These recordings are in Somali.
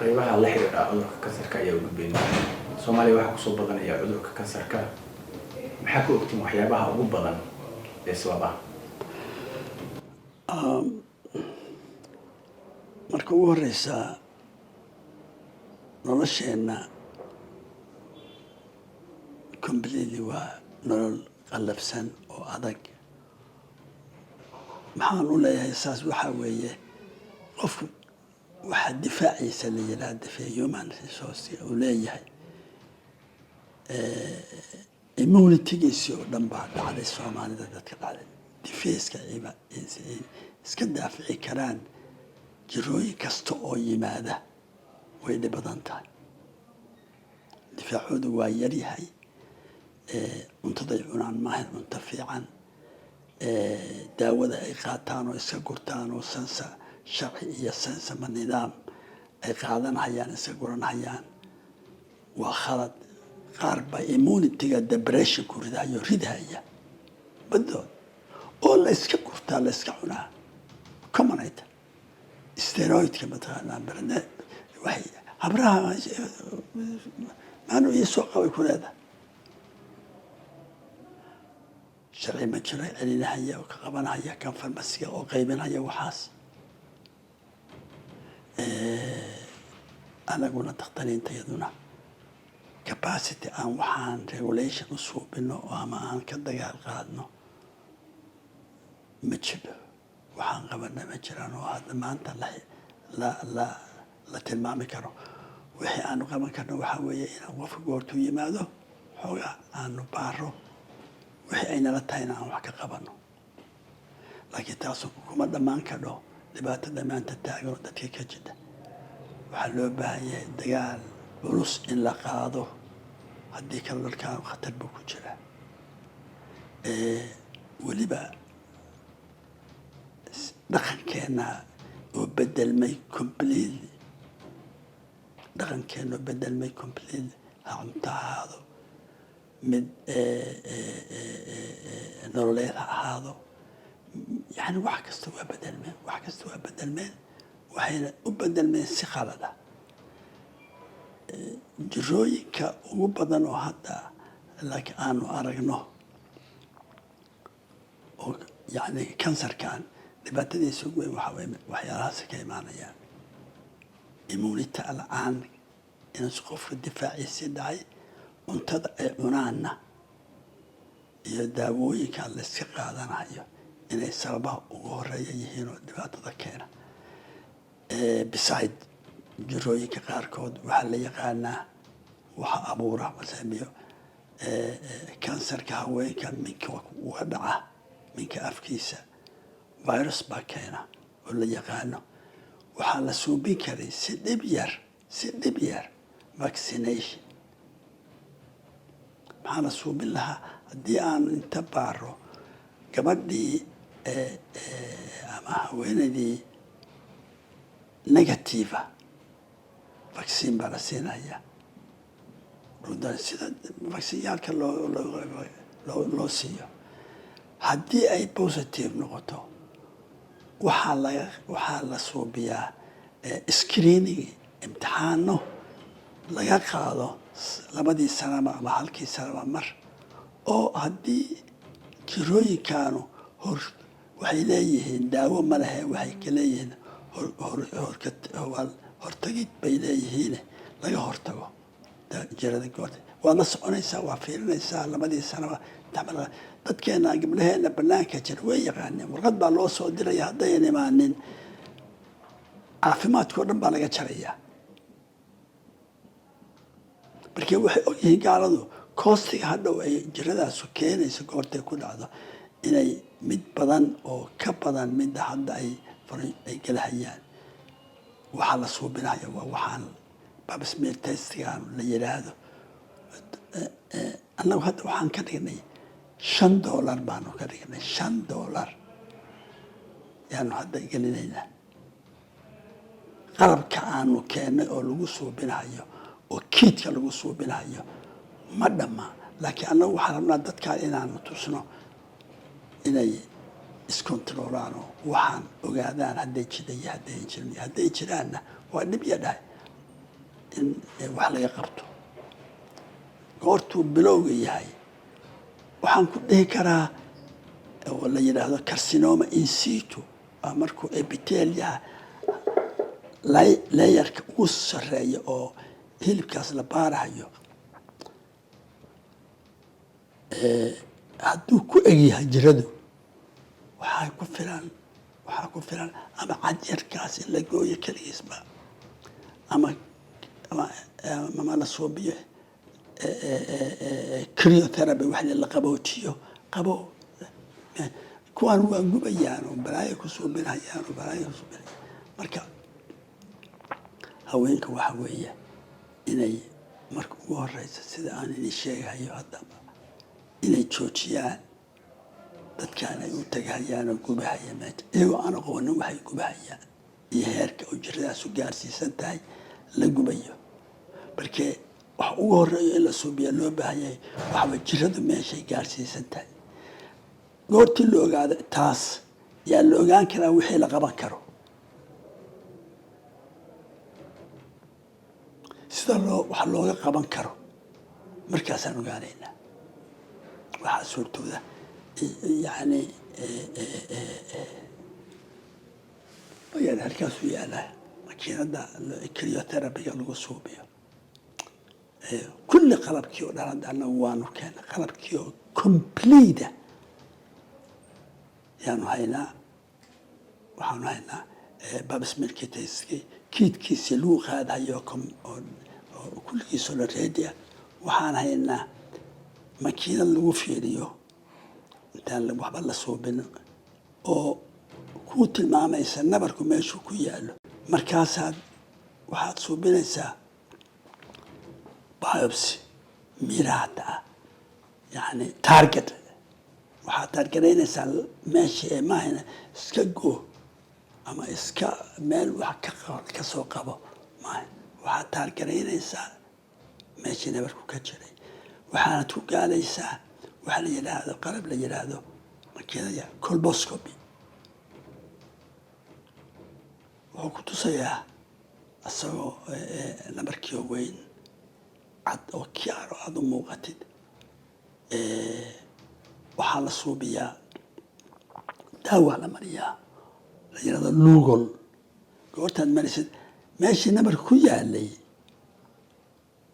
qaybaha la xiriira cudurka kansarka ayaa ugu gudbeenay Soomaaliya waxa ku soo badanaya cudurka kansarka maxaa ku ogtiin waxyaabaha ugu badan ee sababa marka ugu horeysa nolosheena completely waa nolol qalabsan oo adag maxaan u leeyahay saas waxa weeye qofku waxa difaaciisa la yiraahdo human resource uu leeyahay immunity-giisa oo dhan baa dhacday Soomaalida dadka dhacday difeeska iska daafici karaan jirooyin kasta oo yimaada way dhibadan tahay difaacoodu waa yar yahay cuntada ay cunaan maahan cunto fiican daawada ay qaataan oo iska gurtaan oo sansa sharci iyo sansa nidaam ay qaadanayaan iska guranayaan waa khalad qaar baa immunity-ga depression ku ridaya badood oo la iska gurtaa la iska cunaa commonite steroidka mataqaanaa barna waxay habraha maanu ii soo qabay ku leedahay sharci ma jiro celinahaya oo ka qabanaya kan farmasiga oo qaybinaya waxaas anaguna dakhtariintayaduna capacity aan waxaan regulation u suubino oo ama aan ka dagaal qaadno ma jiro waxaan qabana ma jiraan oo hadda maanta la tilmaami karo wixii aanu qaban karno waxaa weeye inaan qofka goortuu yimaado xoogaa aanu baaro wixii aynala tahayna aan wax ka qabano laakiin taasu kuma dhammaan kadho dhibaatada maanta taagan dadka ka jira waxaa loo baahan yahay dagaal culus in la qaado haddii kale dalkaan khatar buu ku jiraa weliba dhaqankeena oo bedelmay completely dhaqankeena oo bedelmay completely ha cunto ha ahaado mid nololeed ha ahaado yani wax kasta waa bedelmeen waxayna u bedelmeen si khalada jirooyinka ugu badan oo hadda laakiin aanu aragno oo yani kansarkan dhibaatadiisa ugu weyn waxaa weeye waxyaalahaasi ka imaanayaan immunity la-aan inuu qofka difaaciisii dhacay cuntada ay cunaanna iyo daawooyinka la iska qaadanayo inay sababaha ugu horeeya yihiin oo dhibaatada keena beside jirooyinka qaarkood waxaa la yaqaanaa waxa abuura masaamiyo kansarka haweenka minka uga dhaca minka afkiisa virus baa keena oo la yaqaano waxaa la suubin karay si dhib yar vaccination maxaa la suubin lahaa haddii aanu inta baaro gabadhii ama haweenaydii negative vaccine baa la siinaya sida vaccinyaalka loo siiyo haddii ay positive noqoto waxaa la suubiyaa screening imtixaano laga qaado labadii sanaba ama halkii sanaba mar oo haddii jirooyinkaanu waxay leeyihiin daawo ma lehe waxay ka leeyihiin hortagid bay leeyihiin laga hortago jirada goorta waad la soconaysaa waa fiirinaysaa labadii sanaba dadkeena gabdhaheena banaanka jira way yaqaaneen warqad baa loo soo diraya haddayan imaanin caafimaadkao dhan baa laga jarayaa markii waxay ogyihiin gaaladu koostiga hadhow ay jiradaasu keenayso goortay ku dhacdo inay mid badan oo ka badan midda hadda ay galahayaan waxaa la suubinaya waa waxaan babsmear testigaan la yidhaahdo annagu hadda waxaan ka dhignay $5 baanu ka dhignay $5 yaanu hadda gelinaynaa qalabka aanu keennay oo lagu suubinayo oo kiidka lagu suubinayo ma dhamma laakiin annagu waxaan rabnaa dadkaan inaanu tusno inay iskontroolaan oo waxaan ogaadaan hadday jiraanna waa dhib ya dhahay in wax laga qabto goortuu bilowga yahay waxaan ku dhihi karaa oo la yidhaahdo carcinoma in situ markuu epitheliaha layerka ugu sarreeya oo hilibkaas la baarahayo hadduu ku egyahay jiradu waxaa ku filan ama cadyarkaas in la gooyo keligiisba ama la suubiyo cryotherapy wax la qaboojiyo qabo kuwaan waa gubayaan oo balaayo ku suubinayaan oo balaayo ku suubinayaan marka haweenka waxa weeye inay marka ugu horeysa sida aan idin sheegayo haddaba inay joojiyaan dadkaan ay u tagahayaan oo gubahaya meesha iyagoo aan aqoonin waxay gubahayaan iyo heerka oo jiradaasu gaarsiisan tahay la gubayo markee waxa ugu horeeyo in la suubiya loo baahanyay waxba jiradu meeshay gaarsiisan tahay goortii la ogaado taas yaa la ogaan karaa wixii la qaban karo sida wax looga qaban karo markaasaan ogaanaynaa waxaa suurtooda yani halkaasuu yaalaa makiinada cryotherapyga lagu suubiyo kulli qalabkii oo dhan hadda anagu waanu keena qalabkii oo complete yaanu haynaa waxaanu haynaa babsmirkitayski kiidkiisii lagu qaadayo oo kulligiisoo dhan reedia waxaan haynaa makiinad lagu fiiriyo intaan waxba la suubino oo kuu tilmaamaysa nabarku meeshuu ku yaallo markaasaad waxaad suubinaysaa biopsy miraata ah yani target waxaad taargaraynaysaa meeshii maahayna iska goo ama iska meel wax ka soo qabo maaha waxaad taargaraynaysaa meeshii nabarku ka jiray waxaanad ku gaalaysaa waxa la yidhaahdo qalab la yidhaahdo makiinada colposcopy wuxuu ku tusayaa isagoo nabarkiio weyn cad oo kiaro aada u muuqatid waxaa la suubiyaa daawa la mariyaa la yidhahdo lugol goortaad marisid meeshii nabarka ku yaalay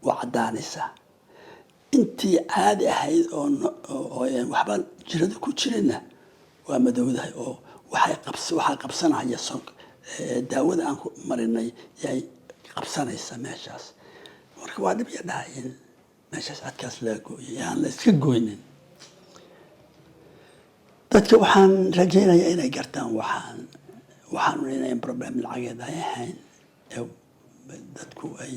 waa caddaanaysaa intii caadi ahayd oo waxba jirada ku jirinna waa madowdahay oo waxaa qabsanaya daawada aan ku marinay yay qabsanaysaa meeshaas marka waa dhib ya dhahay in meeshaas cadkaas laga gooyo yaan la iska goynin dadka waxaan rajaynayaa inay gartaan waxaanu inayn problem lacageed ay ahayn dadku ay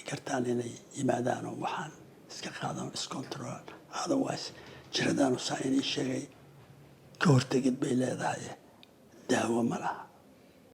gartaan inay yimaadaan oo waxaan iska qaadan iscontrol otherwise jiradaanu saa inii sheegay ka hortegid bay leedahay daawo ma laha